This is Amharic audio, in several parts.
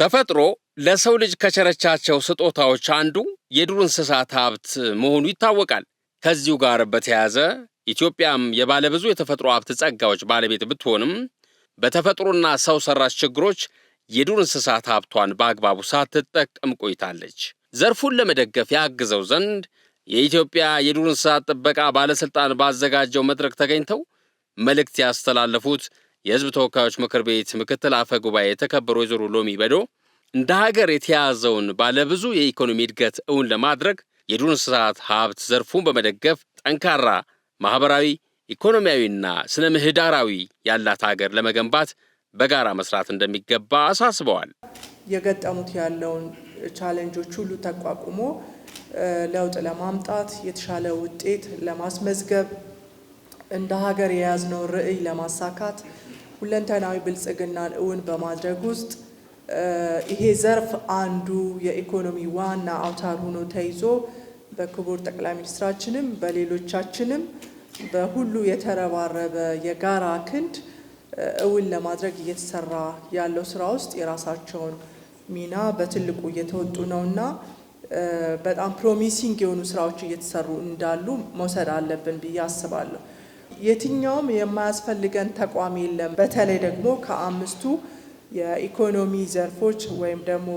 ተፈጥሮ ለሰው ልጅ ከቸረቻቸው ስጦታዎች አንዱ የዱር እንስሳት ሀብት መሆኑ ይታወቃል። ከዚሁ ጋር በተያያዘ ኢትዮጵያም የባለብዙ የተፈጥሮ ሀብት ጸጋዎች ባለቤት ብትሆንም በተፈጥሮና ሰው ሰራሽ ችግሮች የዱር እንስሳት ሀብቷን በአግባቡ ሳትጠቀም ቆይታለች። ዘርፉን ለመደገፍ ያግዘው ዘንድ የኢትዮጵያ የዱር እንስሳት ጥበቃ ባለስልጣን ባዘጋጀው መድረክ ተገኝተው መልእክት ያስተላለፉት የሕዝብ ተወካዮች ምክር ቤት ምክትል አፈ ጉባኤ የተከበሩ ወይዘሮ ሎሚ በዶ እንደ ሀገር የተያዘውን ባለብዙ የኢኮኖሚ እድገት እውን ለማድረግ የዱር እንስሳት ሀብት ዘርፉን በመደገፍ ጠንካራ ማህበራዊ፣ ኢኮኖሚያዊና ስነ ምህዳራዊ ያላት ሀገር ለመገንባት በጋራ መስራት እንደሚገባ አሳስበዋል። የገጠሙት ያለውን ቻሌንጆች ሁሉ ተቋቁሞ ለውጥ ለማምጣት የተሻለ ውጤት ለማስመዝገብ እንደ ሀገር የያዝነው ርዕይ ለማሳካት ሁለንተናዊ ብልጽግናን እውን በማድረግ ውስጥ ይሄ ዘርፍ አንዱ የኢኮኖሚ ዋና አውታር ሆኖ ተይዞ በክቡር ጠቅላይ ሚኒስትራችንም በሌሎቻችንም በሁሉ የተረባረበ የጋራ ክንድ እውን ለማድረግ እየተሰራ ያለው ስራ ውስጥ የራሳቸውን ሚና በትልቁ እየተወጡ ነውና በጣም ፕሮሚሲንግ የሆኑ ስራዎች እየተሰሩ እንዳሉ መውሰድ አለብን ብዬ አስባለሁ። የትኛውም የማያስፈልገን ተቋም የለም። በተለይ ደግሞ ከአምስቱ የኢኮኖሚ ዘርፎች ወይም ደግሞ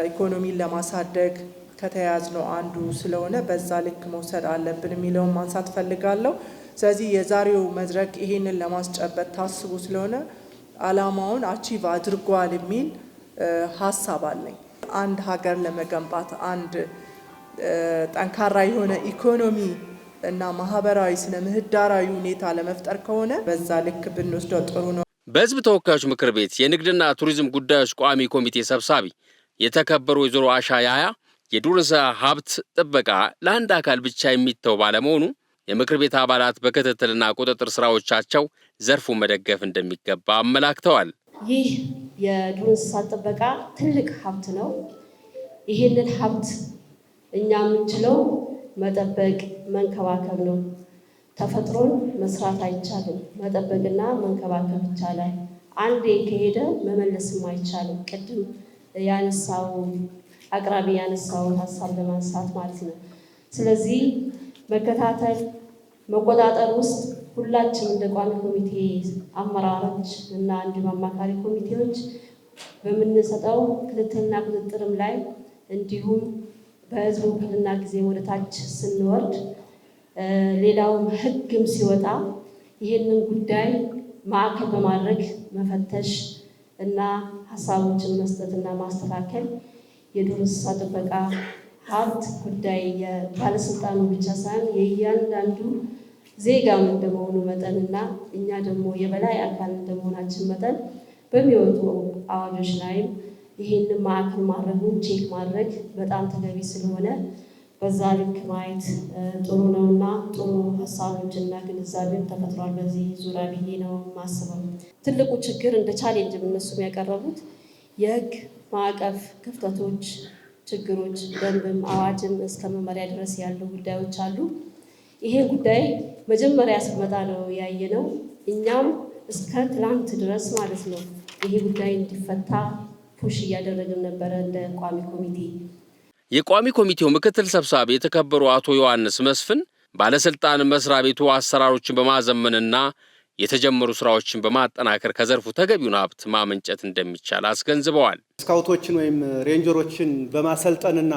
ኢኮኖሚን ለማሳደግ ከተያዝነው አንዱ ስለሆነ በዛ ልክ መውሰድ አለብን የሚለውን ማንሳት ፈልጋለሁ። ስለዚህ የዛሬው መድረክ ይሄንን ለማስጨበጥ ታስቦ ስለሆነ ዓላማውን አቺቭ አድርጓል የሚል ሀሳብ አለኝ። አንድ ሀገር ለመገንባት አንድ ጠንካራ የሆነ ኢኮኖሚ እና ማህበራዊ ስነ ምህዳራዊ ሁኔታ ለመፍጠር ከሆነ በዛ ልክ ብንወስደው ጥሩ ነው። በሕዝብ ተወካዮች ምክር ቤት የንግድና ቱሪዝም ጉዳዮች ቋሚ ኮሚቴ ሰብሳቢ የተከበሩ ወይዘሮ አሻ ያያ የዱር እንስሳ ሀብት ጥበቃ ለአንድ አካል ብቻ የሚተው ባለመሆኑ የምክር ቤት አባላት በክትትልና ቁጥጥር ስራዎቻቸው ዘርፉን መደገፍ እንደሚገባ አመላክተዋል። ይህ የዱር እንስሳት ጥበቃ ትልቅ ሀብት ነው። ይህንን ሀብት እኛ የምንችለው መጠበቅ፣ መንከባከብ ነው። ተፈጥሮን መስራት አይቻልም፣ መጠበቅና መንከባከብ ይቻላል። አንዴ ከሄደ መመለስም አይቻልም። ቅድም ያነሳው አቅራቢ ያነሳውን ሀሳብ ለማንሳት ማለት ነው። ስለዚህ መከታተል፣ መቆጣጠር ውስጥ ሁላችን እንደ ቋሚ ኮሚቴ አመራሮች እና እንዲሁም አማካሪ ኮሚቴዎች በምንሰጠው ክትትልና ቁጥጥርም ላይ እንዲሁም በሕዝብ ውክልና ጊዜ ወደ ታች ስንወርድ ሌላውም ሕግም ሲወጣ ይህንን ጉዳይ ማዕከል በማድረግ መፈተሽ እና ሀሳቦችን መስጠትና ማስተካከል የዱር እንስሳት ጥበቃ ሀብት ጉዳይ የባለስልጣኑ ብቻ ሳይሆን የእያንዳንዱ ዜጋም እንደመሆኑ መጠንና እኛ ደግሞ የበላይ አካል እንደመሆናችን መጠን በሚወጡ አዋጆች ላይም ይህንን ማዕከል ማድረጉን ቼክ ማድረግ በጣም ተገቢ ስለሆነ በዛ ልክ ማየት ጥሩ ነውና ጥሩ ሀሳቦችና ግንዛቤም ተፈጥሯል በዚህ ዙሪያ ብዬ ነው ማስበው። ትልቁ ችግር እንደ ቻሌንጅ እነሱም ያቀረቡት የህግ ማዕቀፍ ክፍተቶች፣ ችግሮች፣ ደንብም አዋጅም እስከ መመሪያ ድረስ ያሉ ጉዳዮች አሉ። ይሄ ጉዳይ መጀመሪያ ስመጣ ነው ያየነው። እኛም እስከ ትላንት ድረስ ማለት ነው ይሄ ጉዳይ እንዲፈታ ፑሽ እያደረግን ነበረ እንደ ቋሚ ኮሚቴ። የቋሚ ኮሚቴው ምክትል ሰብሳቢ የተከበሩ አቶ ዮሐንስ መስፍን ባለስልጣን መስሪያ ቤቱ አሰራሮችን በማዘመንና የተጀመሩ ስራዎችን በማጠናከር ከዘርፉ ተገቢውን ሀብት ማመንጨት እንደሚቻል አስገንዝበዋል። ስካውቶችን ወይም ሬንጀሮችን በማሰልጠንና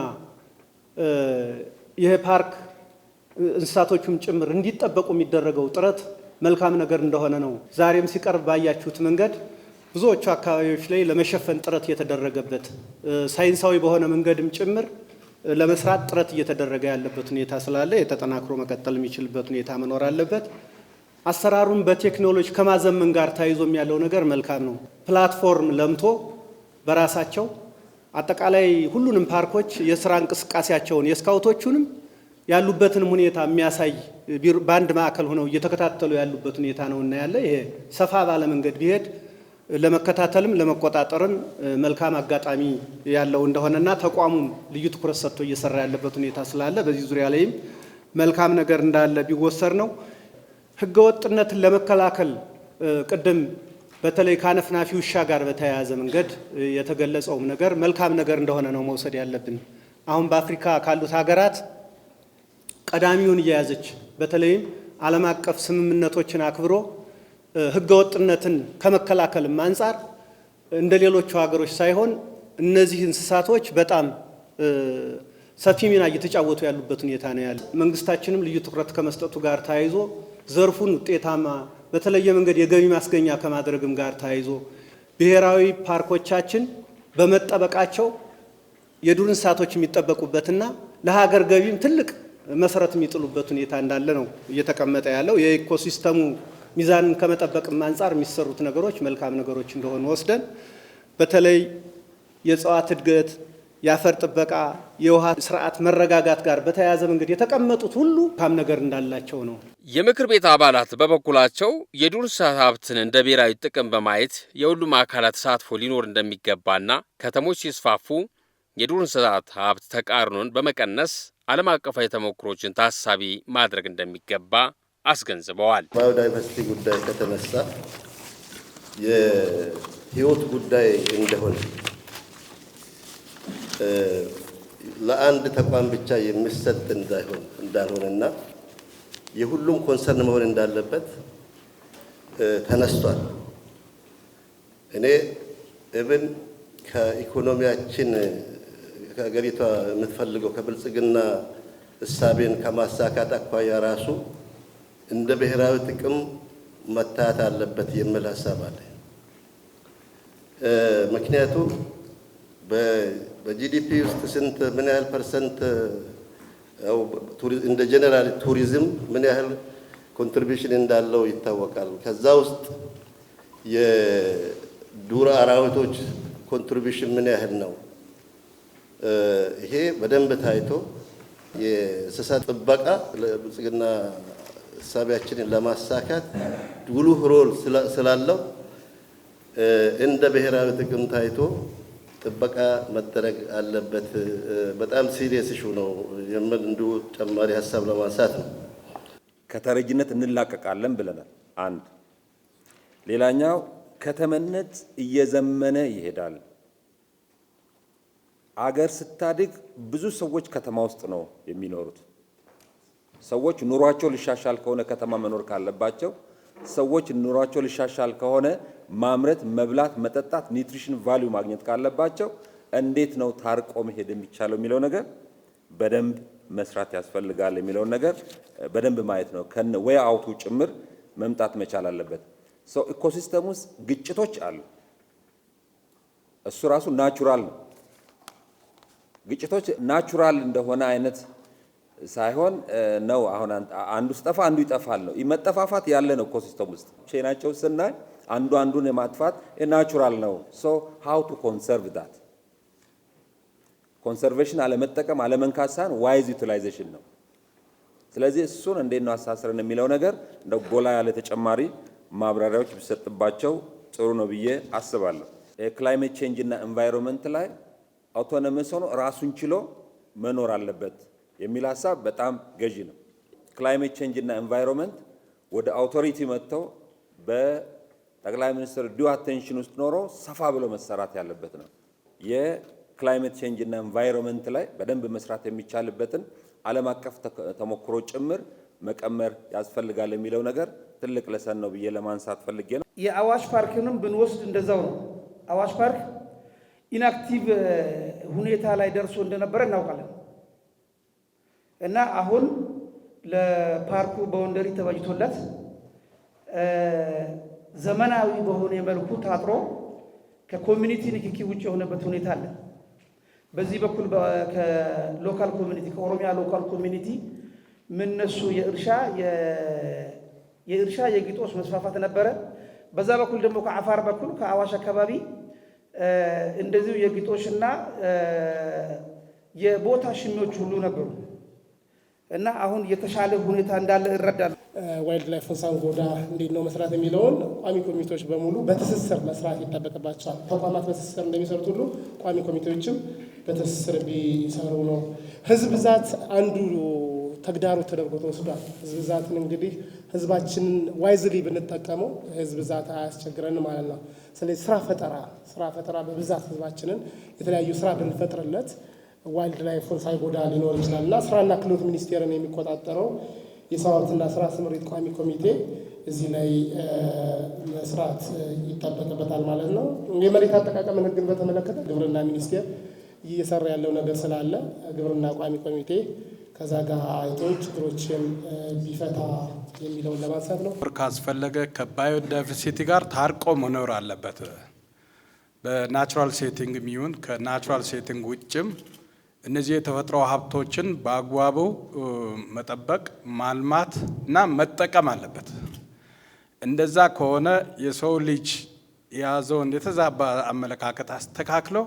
ይህ ፓርክ እንስሳቶቹም ጭምር እንዲጠበቁ የሚደረገው ጥረት መልካም ነገር እንደሆነ ነው። ዛሬም ሲቀርብ ባያችሁት መንገድ ብዙዎቹ አካባቢዎች ላይ ለመሸፈን ጥረት እየተደረገበት ሳይንሳዊ በሆነ መንገድም ጭምር ለመስራት ጥረት እየተደረገ ያለበት ሁኔታ ስላለ የተጠናክሮ መቀጠል የሚችልበት ሁኔታ መኖር አለበት። አሰራሩን በቴክኖሎጂ ከማዘመን ጋር ተያይዞም ያለው ነገር መልካም ነው። ፕላትፎርም ለምቶ በራሳቸው አጠቃላይ ሁሉንም ፓርኮች የስራ እንቅስቃሴያቸውን የስካውቶቹንም ያሉበትን ሁኔታ የሚያሳይ በአንድ ማዕከል ሆነው እየተከታተሉ ያሉበት ሁኔታ ነው እና ያለ ይሄ ሰፋ ባለ መንገድ ቢሄድ ለመከታተልም ለመቆጣጠርም መልካም አጋጣሚ ያለው እንደሆነና ተቋሙም ልዩ ትኩረት ሰጥቶ እየሰራ ያለበት ሁኔታ ስላለ በዚህ ዙሪያ ላይም መልካም ነገር እንዳለ ቢወሰድ ነው። ህገወጥነትን ለመከላከል ቅድም በተለይ ከአነፍናፊ ውሻ ጋር በተያያዘ መንገድ የተገለጸውም ነገር መልካም ነገር እንደሆነ ነው መውሰድ ያለብን። አሁን በአፍሪካ ካሉት ሀገራት ቀዳሚውን እየያዘች በተለይም ዓለም አቀፍ ስምምነቶችን አክብሮ ህገወጥነትን ከመከላከልም አንጻር እንደ ሌሎቹ ሀገሮች ሳይሆን እነዚህ እንስሳቶች በጣም ሰፊ ሚና እየተጫወቱ ያሉበት ሁኔታ ነው ያለ። መንግስታችንም ልዩ ትኩረት ከመስጠቱ ጋር ተያይዞ ዘርፉን ውጤታማ በተለየ መንገድ የገቢ ማስገኛ ከማድረግም ጋር ተያይዞ ብሔራዊ ፓርኮቻችን በመጠበቃቸው የዱር እንስሳቶች የሚጠበቁበትና ለሀገር ገቢም ትልቅ መሰረት የሚጥሉበት ሁኔታ እንዳለ ነው እየተቀመጠ ያለው። የኢኮሲስተሙ ሚዛንን ከመጠበቅም አንጻር የሚሰሩት ነገሮች መልካም ነገሮች እንደሆኑ ወስደን በተለይ የእጽዋት እድገት፣ የአፈር ጥበቃ፣ የውሃ ስርዓት መረጋጋት ጋር በተያያዘ መንገድ የተቀመጡት ሁሉ ካም ነገር እንዳላቸው ነው። የምክር ቤት አባላት በበኩላቸው የዱር እንስሳት ሀብትን እንደ ብሔራዊ ጥቅም በማየት የሁሉም አካላት ተሳትፎ ሊኖር እንደሚገባና ከተሞች ሲስፋፉ የዱር እንስሳት ሀብት ተቃርኖን በመቀነስ ዓለም አቀፋዊ ተሞክሮችን ታሳቢ ማድረግ እንደሚገባ አስገንዝበዋል። ባዮዳይቨርሲቲ ጉዳይ ከተነሳ የህይወት ጉዳይ እንደሆነ ለአንድ ተቋም ብቻ የሚሰጥ እንዳልሆነና የሁሉም ኮንሰርን መሆን እንዳለበት ተነስቷል። እኔ እብን ከኢኮኖሚያችን ከሀገሪቷ የምትፈልገው ከብልጽግና እሳቤን ከማሳካት አኳያ ራሱ እንደ ብሔራዊ ጥቅም መታየት አለበት የሚል ሀሳብ አለ። ምክንያቱም በጂዲፒ ውስጥ ስንት ምን ያህል ፐርሰንት እንደ ጀነራል ቱሪዝም ምን ያህል ኮንትሪቢዩሽን እንዳለው ይታወቃል። ከዛ ውስጥ የዱር አራዊቶች ኮንትሪቢዩሽን ምን ያህል ነው? ይሄ በደንብ ታይቶ የእንስሳት ጥበቃ ለብልጽግና እሳቢያችንን ለማሳካት ጉልህ ሮል ስላለው እንደ ብሔራዊ ጥቅም ታይቶ ጥበቃ መደረግ አለበት። በጣም ሲሪየስ ኢሹ ነው የሚል እንዲሁ ጨማሪ ሀሳብ ለማንሳት ነው። ከተረጅነት እንላቀቃለን ብለናል። አንድ ሌላኛው ከተመነት እየዘመነ ይሄዳል። አገር ስታድግ ብዙ ሰዎች ከተማ ውስጥ ነው የሚኖሩት። ሰዎች ኑሯቸው ሊሻሻል ከሆነ ከተማ መኖር ካለባቸው፣ ሰዎች ኑሯቸው ሊሻሻል ከሆነ ማምረት፣ መብላት፣ መጠጣት፣ ኒውትሪሽን ቫልዩ ማግኘት ካለባቸው እንዴት ነው ታርቆ መሄድ የሚቻለው የሚለው ነገር በደንብ መስራት ያስፈልጋል የሚለው ነገር በደንብ ማየት ነው። ከነ ወይ አውቱ ጭምር መምጣት መቻል አለበት። ሰው ኢኮሲስተም ውስጥ ግጭቶች አሉ። እሱ ራሱ ናቹራል ነው። ግጭቶች ናቹራል እንደሆነ አይነት ሳይሆን ነው። አሁን አንዱ ስጠፋ አንዱ ይጠፋል ነው። መጠፋፋት ያለ ነው ኢኮሲስተም ውስጥ ቼናቸው ስናይ አንዱ አንዱን የማጥፋት ናቹራል ነው። ሶ ሃው ቱ ኮንሰርቭ ዳት ኮንሰርቬሽን አለመጠቀም አለመንካሳን ዋይዝ ዩቲላይዜሽን ነው። ስለዚህ እሱን እንዴት ነው አሳስረን የሚለው ነገር እንደ ጎላ ያለ ተጨማሪ ማብራሪያዎች ቢሰጥባቸው ጥሩ ነው ብዬ አስባለሁ። የክላይሜት ቼንጅ እና ኤንቫይሮንመንት ላይ አውቶኖመስ ሆኖ ራሱን ችሎ መኖር አለበት የሚል ሀሳብ በጣም ገዢ ነው። ክላይሜት ቼንጅ እና ኤንቫይሮንመንት ወደ አውቶሪቲ መጥተው በጠቅላይ ሚኒስትር ዲው አቴንሽን ውስጥ ኖሮ ሰፋ ብሎ መሰራት ያለበት ነው። የክላይሜት ቼንጅ እና ኤንቫይሮንመንት ላይ በደንብ መስራት የሚቻልበትን ዓለም አቀፍ ተሞክሮ ጭምር መቀመር ያስፈልጋል የሚለው ነገር ትልቅ ለሰን ነው ብዬ ለማንሳት ፈልጌ ነው። የአዋሽ ፓርክንም ብንወስድ እንደዛው ነው። አዋሽ ፓርክ ኢንአክቲቭ ሁኔታ ላይ ደርሶ እንደነበረ እናውቃለን። እና አሁን ለፓርኩ ባውንደሪ ተበጅቶለት ዘመናዊ በሆነ መልኩ ታጥሮ ከኮሚኒቲ ንክኪ ውጭ የሆነበት ሁኔታ አለ። በዚህ በኩል ከሎካል ኮሚኒቲ ከኦሮሚያ ሎካል ኮሚኒቲ ምንነሱ የእርሻ የግጦሽ መስፋፋት ነበረ። በዛ በኩል ደግሞ ከአፋር በኩል ከአዋሽ አካባቢ እንደዚሁ የግጦሽና የቦታ ሽሚዎች ሁሉ ነበሩ እና አሁን የተሻለ ሁኔታ እንዳለ እረዳለሁ። ዋይልድ ላይፍን ሳንጎዳ እንዴት ነው መስራት የሚለውን ቋሚ ኮሚቴዎች በሙሉ በትስስር መስራት ይጠበቅባቸዋል። ተቋማት በትስስር እንደሚሰሩት ሁሉ ቋሚ ኮሚቴዎችም በትስስር ቢሰሩ ነው። ህዝብ ብዛት አንዱ ተግዳሮት ተደርጎ ተወስዷል። ህዝብ ብዛትን እንግዲህ ህዝባችንን ዋይዝሊ ብንጠቀመው ህዝብ ብዛት አያስቸግረን ማለት ነው። ስለዚህ ስራ ፈጠራ በብዛት ህዝባችንን የተለያዩ ስራ ብንፈጥርለት ዋይልድ ላይፉን ሳይጎዳ ሊኖር ይችላል እና ስራና ክህሎት ሚኒስቴርን የሚቆጣጠረው የሰው ሀብትና ስራ ስምሪት ቋሚ ኮሚቴ እዚህ ላይ መስራት ይጠበቅበታል ማለት ነው። የመሬት አጠቃቀምን ህግን በተመለከተ ግብርና ሚኒስቴር እየሰራ ያለው ነገር ስላለ ግብርና ቋሚ ኮሚቴ ከዛ ጋር አይቶ ችግሮችን ቢፈታ የሚለውን ለማንሳት ነው። ካስፈለገ ከባዮዳይቨርሲቲ ጋር ታርቆ መኖር አለበት። በናቹራል ሴቲንግ የሚሆን ከናቹራል ሴቲንግ ውጭም እነዚህ የተፈጥሮ ሀብቶችን በአግባቡ መጠበቅ፣ ማልማት እና መጠቀም አለበት። እንደዛ ከሆነ የሰው ልጅ የያዘውን የተዛባ አመለካከት አስተካክለው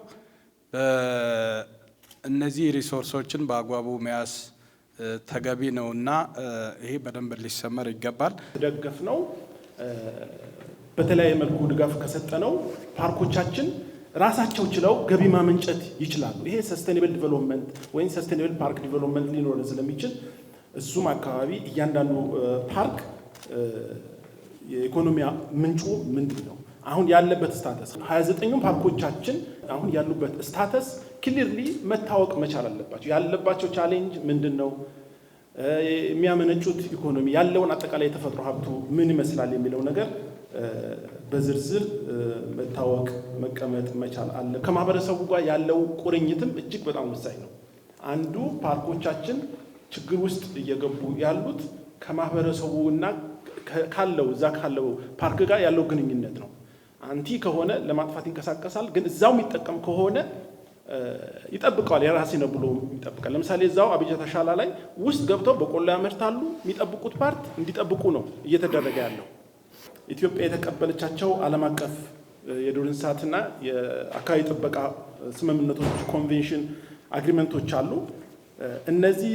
እነዚህ ሪሶርሶችን በአግባቡ መያዝ ተገቢ ነውና ይሄ በደንብ ሊሰመር ይገባል። ደገፍ ነው። በተለያየ መልኩ ድጋፍ ከሰጠነው ፓርኮቻችን ራሳቸው ችለው ገቢ ማመንጨት ይችላሉ። ይሄ ሰስቴኔብል ዲቨሎፕመንት ወይም ሰስቴኔብል ፓርክ ዲቨሎፕመንት ሊኖር ስለሚችል እሱም አካባቢ እያንዳንዱ ፓርክ የኢኮኖሚ ምንጩ ምንድን ነው? አሁን ያለበት ስታተስ 29ኙም ፓርኮቻችን አሁን ያሉበት ስታተስ ክሊርሊ መታወቅ መቻል አለባቸው። ያለባቸው ቻሌንጅ ምንድን ነው? የሚያመነጩት ኢኮኖሚ ያለውን አጠቃላይ የተፈጥሮ ሀብቱ ምን ይመስላል የሚለው ነገር በዝርዝር መታወቅ መቀመጥ መቻል አለ። ከማህበረሰቡ ጋር ያለው ቁርኝትም እጅግ በጣም ወሳኝ ነው። አንዱ ፓርኮቻችን ችግር ውስጥ እየገቡ ያሉት ከማህበረሰቡና ካለው ፓርክ ጋር ያለው ግንኙነት ነው። አንቲ ከሆነ ለማጥፋት ይንቀሳቀሳል፣ ግን እዛው የሚጠቀም ከሆነ ይጠብቀዋል። የራሴ ነው ብሎ ይጠብቃል። ለምሳሌ እዛው አብጀታ ሻላ ላይ ውስጥ ገብተው በቆሎ ያመርታሉ። የሚጠብቁት ፓርት እንዲጠብቁ ነው እየተደረገ ያለው። ኢትዮጵያ የተቀበለቻቸው ዓለም አቀፍ የዱር እንስሳትና የአካባቢ ጥበቃ ስምምነቶች፣ ኮንቬንሽን አግሪመንቶች አሉ። እነዚህ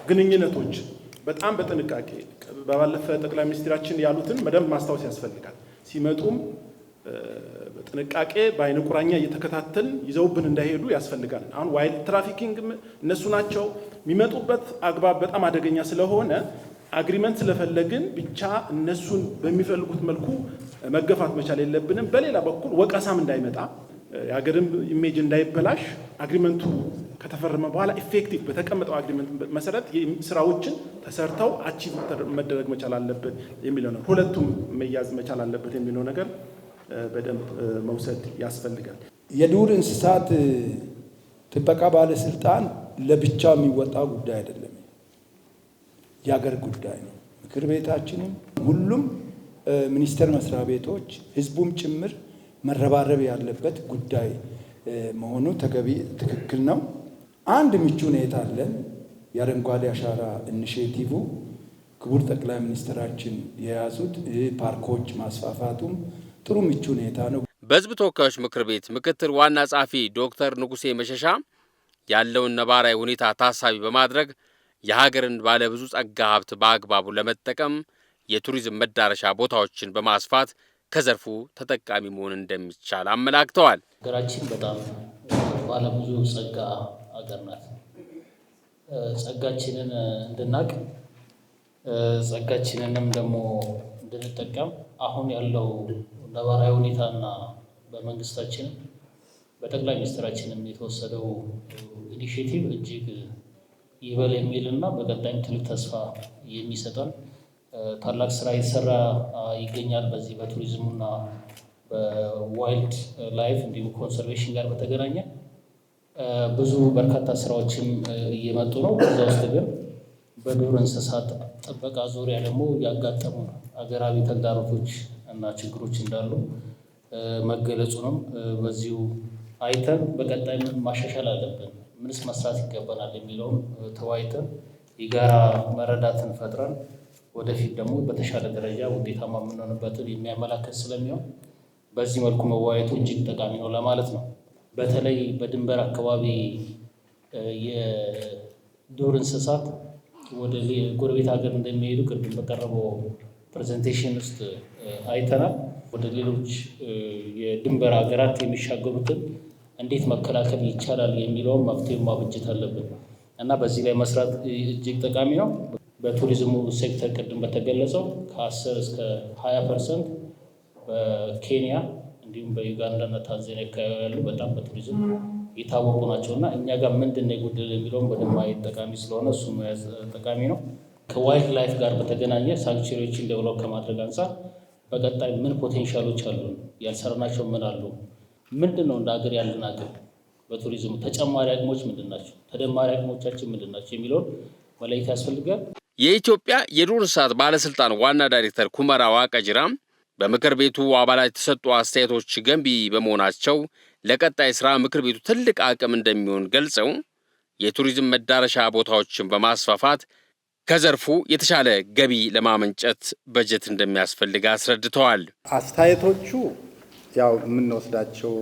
ግንኙነቶች በጣም በጥንቃቄ ባለፈ ጠቅላይ ሚኒስትራችን ያሉትን በደንብ ማስታወስ ያስፈልጋል። ሲመጡም በጥንቃቄ በአይነ ቁራኛ እየተከታተል ይዘውብን እንዳይሄዱ ያስፈልጋል። አሁን ዋይልድ ትራፊኪንግ እነሱ ናቸው። የሚመጡበት አግባብ በጣም አደገኛ ስለሆነ አግሪመንት ስለፈለግን ብቻ እነሱን በሚፈልጉት መልኩ መገፋት መቻል የለብንም። በሌላ በኩል ወቀሳም እንዳይመጣ የሀገርም ኢሜጅ እንዳይበላሽ አግሪመንቱ ከተፈረመ በኋላ ኢፌክቲቭ በተቀመጠው አግሪመንት መሰረት ስራዎችን ተሰርተው አቺቭ መደረግ መቻል አለበት የሚለው ነው። ሁለቱም መያዝ መቻል አለበት የሚለው ነገር በደንብ መውሰድ ያስፈልጋል። የዱር እንስሳት ጥበቃ ባለስልጣን ለብቻው የሚወጣ ጉዳይ አይደለም፣ የሀገር ጉዳይ ነው። ምክር ቤታችንም ሁሉም ሚኒስቴር መስሪያ ቤቶች ህዝቡም ጭምር መረባረብ ያለበት ጉዳይ መሆኑ ተገቢ ትክክል ነው። አንድ ምቹ ሁኔታ አለን። የአረንጓዴ አሻራ ኢኒሼቲቭ ክቡር ጠቅላይ ሚኒስትራችን የያዙት ፓርኮች ማስፋፋቱም ጥሩ ምቹ ሁኔታ ነው። በህዝብ ተወካዮች ምክር ቤት ምክትል ዋና ጸሐፊ ዶክተር ንጉሴ መሸሻ ያለውን ነባራዊ ሁኔታ ታሳቢ በማድረግ የሀገርን ባለብዙ ጸጋ ሀብት በአግባቡ ለመጠቀም የቱሪዝም መዳረሻ ቦታዎችን በማስፋት ከዘርፉ ተጠቃሚ መሆን እንደሚቻል አመላክተዋል። ሀገራችን በጣም ባለብዙ ጸጋ ሀገር ናት። ጸጋችንን እንድናቅ ጸጋችንንም ደግሞ እንድንጠቀም አሁን ያለው ነባራዊ ሁኔታና በመንግስታችን በጠቅላይ ሚኒስትራችንም የተወሰደው ኢኒሼቲቭ እጅግ ይበል የሚልና በቀጣይም ትልቅ ተስፋ የሚሰጠን ታላቅ ስራ የተሰራ ይገኛል። በዚህ በቱሪዝሙና በዋይልድ ላይፍ እንዲሁም ኮንሰርቬሽን ጋር በተገናኘ ብዙ በርካታ ስራዎችም እየመጡ ነው። ከዛ ውስጥ ግን በዱር እንስሳት ጥበቃ ዙሪያ ደግሞ ያጋጠሙ አገራዊ ተግዳሮቶች እና ችግሮች እንዳሉ መገለጹንም በዚሁ አይተን በቀጣይ ማሻሻል አለብን፣ ምንስ መስራት ይገባናል የሚለውን ተወያይተን የጋራ መረዳትን ፈጥረን ወደፊት ደግሞ በተሻለ ደረጃ ውጤታማ የምንሆንበትን የሚያመላክት ስለሚሆን በዚህ መልኩ መወያየቱ እጅግ ጠቃሚ ነው ለማለት ነው። በተለይ በድንበር አካባቢ የዱር እንስሳት ወደ ጎረቤት ሀገር እንደሚሄዱ ቅድም በቀረበው ፕሬዘንቴሽን ውስጥ አይተናል። ወደ ሌሎች የድንበር ሀገራት የሚሻገሩትን እንዴት መከላከል ይቻላል የሚለውን መፍትሄ ማበጀት አለብን። እና በዚህ ላይ መስራት እጅግ ጠቃሚ ነው። በቱሪዝሙ ሴክተር ቅድም በተገለጸው ከ10 እስከ 20% በኬንያ እንዲሁም በዩጋንዳና ታንዛኒያ አካባቢ ያሉ በጣም በቱሪዝም የታወቁ ናቸው እና እኛ ጋር ምንድን ነው የጎደለ የሚለውን በደንብ ማየት ጠቃሚ ስለሆነ እሱ መያዝ ጠቃሚ ነው። ከዋይልድ ላይፍ ጋር በተገናኘ ሳንክቹሪዎችን ዴቨሎፕ ከማድረግ አንጻር በቀጣይ ምን ፖቴንሻሎች አሉ፣ ያልሰራናቸው ምን አሉ፣ ምንድን ነው እንደ ሀገር ያለን አቅም በቱሪዝሙ ተጨማሪ አቅሞች ምንድን ናቸው፣ ተደማሪ አቅሞቻችን ምንድን ናቸው የሚለውን መለየት ያስፈልጋል። የኢትዮጵያ የዱር እንስሳት ባለስልጣን ዋና ዳይሬክተር ኩመራ ዋቀጅራም በምክር ቤቱ አባላት የተሰጡ አስተያየቶች ገንቢ በመሆናቸው ለቀጣይ ስራ ምክር ቤቱ ትልቅ አቅም እንደሚሆን ገልጸው የቱሪዝም መዳረሻ ቦታዎችን በማስፋፋት ከዘርፉ የተሻለ ገቢ ለማመንጨት በጀት እንደሚያስፈልግ አስረድተዋል። አስተያየቶቹ ያው የምንወስዳቸው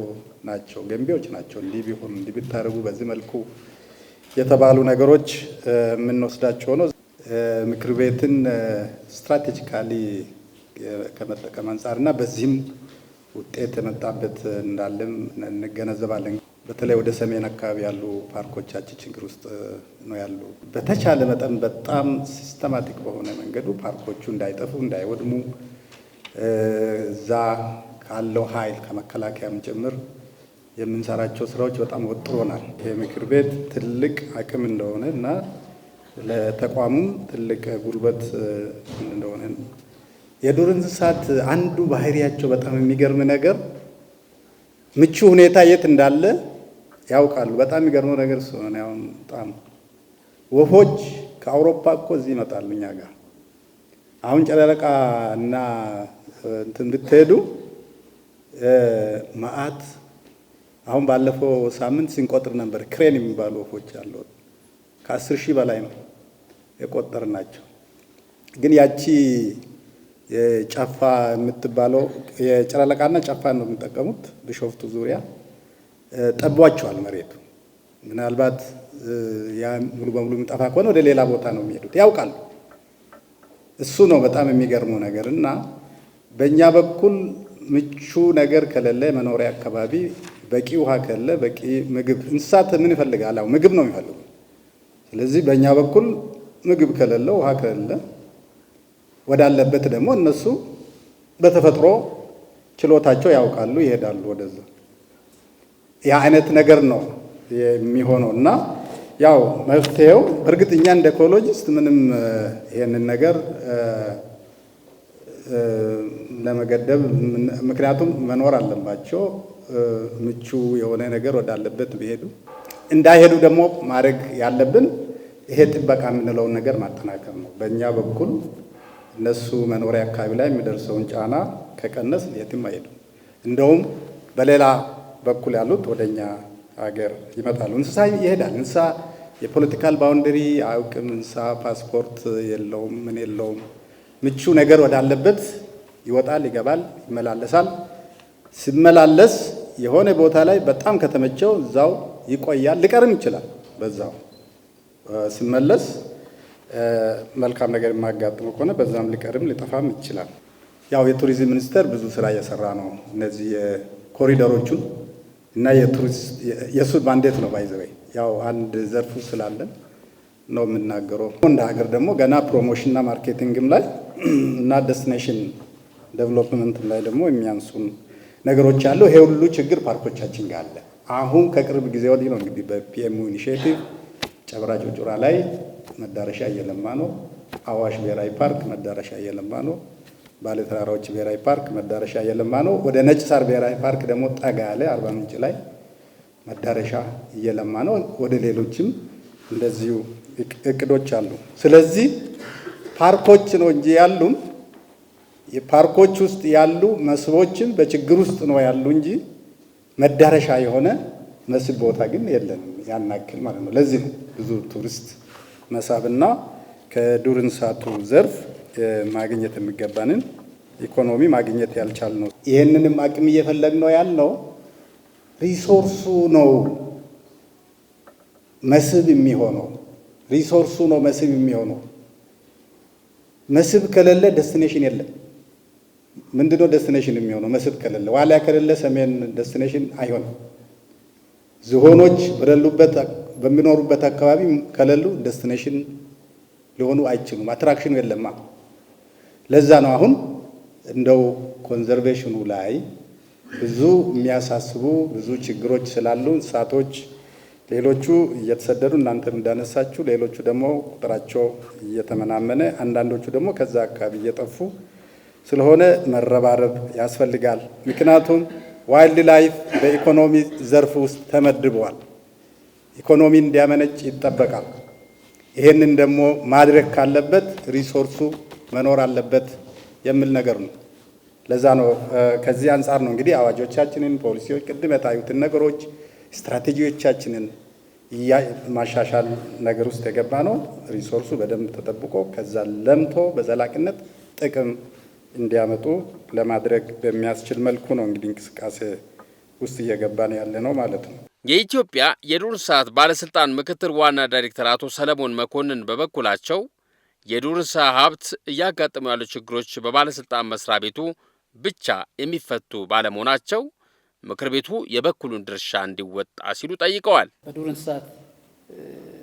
ናቸው፣ ገንቢዎች ናቸው። እንዲህ ቢሆን እንዲህ ብታደርጉ በዚህ መልኩ የተባሉ ነገሮች የምንወስዳቸው ነው። ምክር ቤትን ስትራቴጂካሊ ከመጠቀም አንጻርና በዚህም ውጤት የመጣበት እንዳለም እንገነዘባለን። በተለይ ወደ ሰሜን አካባቢ ያሉ ፓርኮቻችን ችግር ውስጥ ነው ያሉ። በተቻለ መጠን በጣም ሲስተማቲክ በሆነ መንገዱ ፓርኮቹ እንዳይጠፉ እንዳይወድሙ እዛ ካለው ኃይል ከመከላከያም ጭምር የምንሰራቸው ስራዎች በጣም ወጥሮናል። ይሄ ምክር ቤት ትልቅ አቅም እንደሆነ እና ለተቋሙም ትልቅ ጉልበት እንደሆነ የዱር እንስሳት አንዱ ባህሪያቸው በጣም የሚገርም ነገር ምቹ ሁኔታ የት እንዳለ ያውቃሉ። በጣም የሚገርመው ነገር ስለሆነ አሁን በጣም ወፎች ከአውሮፓ እኮ እዚህ ይመጣሉ እኛ ጋር። አሁን ጨረቃ እና እንትን ብትሄዱ መዓት አሁን ባለፈው ሳምንት ሲንቆጥር ነበር። ክሬን የሚባሉ ወፎች አሉ። ከ10,000 በላይ ነው የቆጠርናቸው። ግን ያቺ የጨፋ የምትባለው የጨረለቃና ጨፋ ነው የሚጠቀሙት። ቢሾፍቱ ዙሪያ ጠቧቸዋል መሬቱ። ምናልባት ያ ሙሉ በሙሉ የሚጠፋ ከሆነ ወደ ሌላ ቦታ ነው የሚሄዱት፣ ያውቃሉ። እሱ ነው በጣም የሚገርመው ነገር እና በእኛ በኩል ምቹ ነገር ከሌለ መኖሪያ አካባቢ በቂ ውሃ ከሌለ በቂ ምግብ፣ እንስሳት ምን ይፈልጋል? አዎ ምግብ ነው የሚፈልጉ። ስለዚህ በእኛ በኩል ምግብ ከሌለ ውሃ ከሌለ ወዳለበት ደግሞ እነሱ በተፈጥሮ ችሎታቸው ያውቃሉ፣ ይሄዳሉ ወደዛ። ያ አይነት ነገር ነው የሚሆነው እና ያው መፍትሄው በእርግጥ እኛ እንደ ኢኮሎጂስት ምንም ይሄንን ነገር ለመገደብ ምክንያቱም መኖር አለባቸው። ምቹ የሆነ ነገር ወዳለበት ቢሄዱ እንዳይሄዱ ደግሞ ማድረግ ያለብን ይሄ ጥበቃ የምንለውን ነገር ማጠናከር ነው። በእኛ በኩል እነሱ መኖሪያ አካባቢ ላይ የሚደርሰውን ጫና ከቀነስ የትም አይሄዱም። እንደውም በሌላ በኩል ያሉት ወደኛ ሀገር ይመጣሉ። እንስሳ ይሄዳል። እንስሳ የፖለቲካል ባውንደሪ አያውቅም። እንስሳ ፓስፖርት የለውም፣ ምን የለውም። ምቹ ነገር ወዳለበት ይወጣል፣ ይገባል፣ ይመላለሳል። ሲመላለስ የሆነ ቦታ ላይ በጣም ከተመቸው እዛው ይቆያል፣ ሊቀርም ይችላል። በዛው ሲመለስ መልካም ነገር የማያጋጥመው ከሆነ በዛም ሊቀርም ሊጠፋም ይችላል። ያው የቱሪዝም ሚኒስቴር ብዙ ስራ እየሰራ ነው። እነዚህ የኮሪደሮቹን እና የሱ ማንዴት ነው ባይዘወይ ያው አንድ ዘርፉ ስላለን ነው የምናገረው። እንደ ሀገር ደግሞ ገና ፕሮሞሽንና ማርኬቲንግም ላይ እና ዴስቲኔሽን ዴቨሎፕመንት ላይ ደግሞ የሚያንሱን ነገሮች አሉ። ይሄ ሁሉ ችግር ፓርኮቻችን ጋር አለ። አሁን ከቅርብ ጊዜ ወዲህ ነው እንግዲህ በፒኤም ኢኒሼቲቭ ጨብራ ጩርጩራ ላይ መዳረሻ እየለማ ነው። አዋሽ ብሔራዊ ፓርክ መዳረሻ እየለማ ነው። ባሌ ተራራዎች ብሔራዊ ፓርክ መዳረሻ እየለማ ነው። ወደ ነጭ ሳር ብሔራዊ ፓርክ ደግሞ ጠጋ ያለ አርባ ምንጭ ላይ መዳረሻ እየለማ ነው። ወደ ሌሎችም እንደዚሁ እቅዶች አሉ። ስለዚህ ፓርኮች ነው እንጂ ያሉን የፓርኮች ውስጥ ያሉ መስህቦችን በችግር ውስጥ ነው ያሉ እንጂ መዳረሻ የሆነ መስህብ ቦታ ግን የለንም ያናክል ማለት ነው። ለዚህ ነው ብዙ ቱሪስት መሳብና ከዱር እንስሳቱ ዘርፍ ማግኘት የሚገባንን ኢኮኖሚ ማግኘት ያልቻል ነው። ይህንንም አቅም እየፈለግ ነው ያልነው ሪሶርሱ ነው መስህብ የሚሆነው። ሪሶርሱ ነው መስህብ የሚሆነው። መስህብ ከሌለ ዴስቲኔሽን የለም። ምንድነው ዴስቲኔሽን የሚሆነው? መስህብ ከሌለ ዋልያ ከሌለ ሰሜን ዴስቲኔሽን አይሆንም። ዝሆኖች በሌሉበት በሚኖሩበት አካባቢ ከሌሉ ዴስቲኔሽን ሊሆኑ አይችሉም። አትራክሽኑ የለማ። ለዛ ነው አሁን እንደው ኮንዘርቬሽኑ ላይ ብዙ የሚያሳስቡ ብዙ ችግሮች ስላሉ እንስሳቶች ሌሎቹ እየተሰደዱ እናንተም እንዳነሳችሁ፣ ሌሎቹ ደግሞ ቁጥራቸው እየተመናመነ አንዳንዶቹ ደግሞ ከዛ አካባቢ እየጠፉ ስለሆነ መረባረብ ያስፈልጋል። ምክንያቱም ዋይልድ ላይፍ በኢኮኖሚ ዘርፍ ውስጥ ተመድበዋል። ኢኮኖሚ እንዲያመነጭ ይጠበቃል። ይሄንን ደግሞ ማድረግ ካለበት ሪሶርሱ መኖር አለበት የሚል ነገር ነው። ለዛ ነው ከዚህ አንጻር ነው እንግዲህ አዋጆቻችንን፣ ፖሊሲዎች፣ ቅድም የታዩትን ነገሮች ስትራቴጂዎቻችንን ማሻሻል ነገር ውስጥ የገባ ነው። ሪሶርሱ በደንብ ተጠብቆ ከዛ ለምቶ በዘላቂነት ጥቅም እንዲያመጡ ለማድረግ በሚያስችል መልኩ ነው እንግዲህ እንቅስቃሴ ውስጥ እየገባን ያለ ነው ማለት ነው። የኢትዮጵያ የዱር እንስሳት ባለስልጣን ምክትል ዋና ዳይሬክተር አቶ ሰለሞን መኮንን በበኩላቸው የዱር እንስሳ ሀብት እያጋጠሙ ያሉ ችግሮች በባለስልጣን መስሪያ ቤቱ ብቻ የሚፈቱ ባለመሆናቸው ምክር ቤቱ የበኩሉን ድርሻ እንዲወጣ ሲሉ ጠይቀዋል። በዱር እንስሳት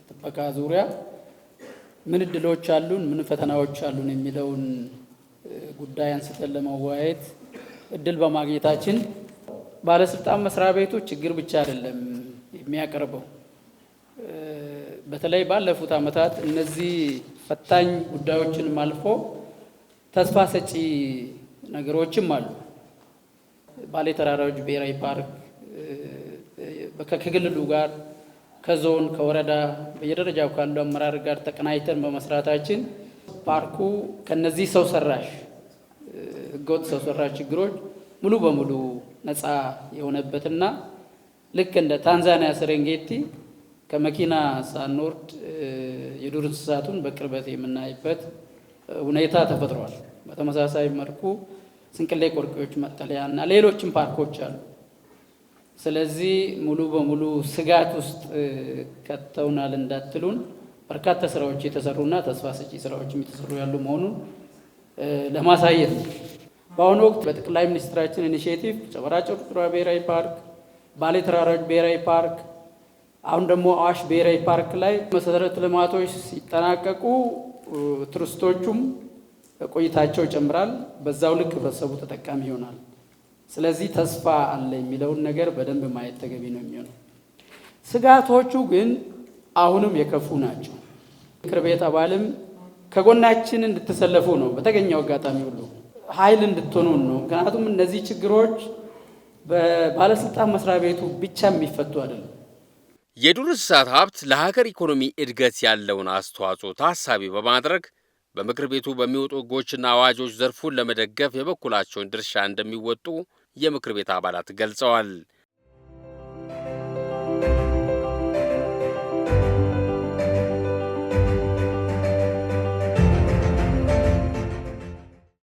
ጥበቃ ዙሪያ ምን እድሎች አሉን፣ ምን ፈተናዎች አሉን የሚለውን ጉዳይ አንስተን ለመወያየት እድል በማግኘታችን ባለስልጣን መስሪያ ቤቱ ችግር ብቻ አይደለም የሚያቀርበው። በተለይ ባለፉት ዓመታት እነዚህ ፈታኝ ጉዳዮችን አልፎ ተስፋ ሰጪ ነገሮችም አሉ። ባሌ ተራራዎች ብሔራዊ ፓርክ ከክልሉ ጋር ከዞን ከወረዳ በየደረጃው ካሉ አመራር ጋር ተቀናይተን በመስራታችን ፓርኩ ከነዚህ ሰው ሰራሽ ህገወጥ ሰው ሰራሽ ችግሮች ሙሉ በሙሉ ነፃ የሆነበትና ልክ እንደ ታንዛኒያ ሰረንጌቲ ከመኪና ሳንወርድ የዱር እንስሳቱን በቅርበት የምናይበት ሁኔታ ተፈጥሯል። በተመሳሳይ መልኩ ስንቅሌ ቆርቆዎች መጠለያ እና ሌሎችም ፓርኮች አሉ። ስለዚህ ሙሉ በሙሉ ስጋት ውስጥ ከተውናል እንዳትሉን በርካታ ስራዎች የተሰሩና ተስፋ ሰጪ ስራዎች የተሰሩ ያሉ መሆኑን ለማሳየት ነው። በአሁኑ ወቅት በጠቅላይ ሚኒስትራችን ኢኒሼቲቭ ጨበራ ጩርጩራ ብሔራዊ ፓርክ፣ ባሌ ተራራዎች ብሔራዊ ፓርክ፣ አሁን ደግሞ አዋሽ ብሔራዊ ፓርክ ላይ መሰረተ ልማቶች ሲጠናቀቁ ቱሪስቶቹም ቆይታቸው ይጨምራል። በዛው ልክ ህብረተሰቡ ተጠቃሚ ይሆናል። ስለዚህ ተስፋ አለ የሚለውን ነገር በደንብ ማየት ተገቢ ነው የሚሆነው። ስጋቶቹ ግን አሁንም የከፉ ናቸው። ምክር ቤት አባልም ከጎናችን እንድትሰለፉ ነው፣ በተገኘው አጋጣሚ ሁሉ ኃይል እንድትሆኑ ነው። ምክንያቱም እነዚህ ችግሮች በባለስልጣን መስሪያ ቤቱ ብቻ የሚፈቱ አይደለም። የዱር እንስሳት ሀብት ለሀገር ኢኮኖሚ እድገት ያለውን አስተዋጽኦ ታሳቢ በማድረግ በምክር ቤቱ በሚወጡ ህጎችና አዋጆች ዘርፉን ለመደገፍ የበኩላቸውን ድርሻ እንደሚወጡ የምክር ቤት አባላት ገልጸዋል።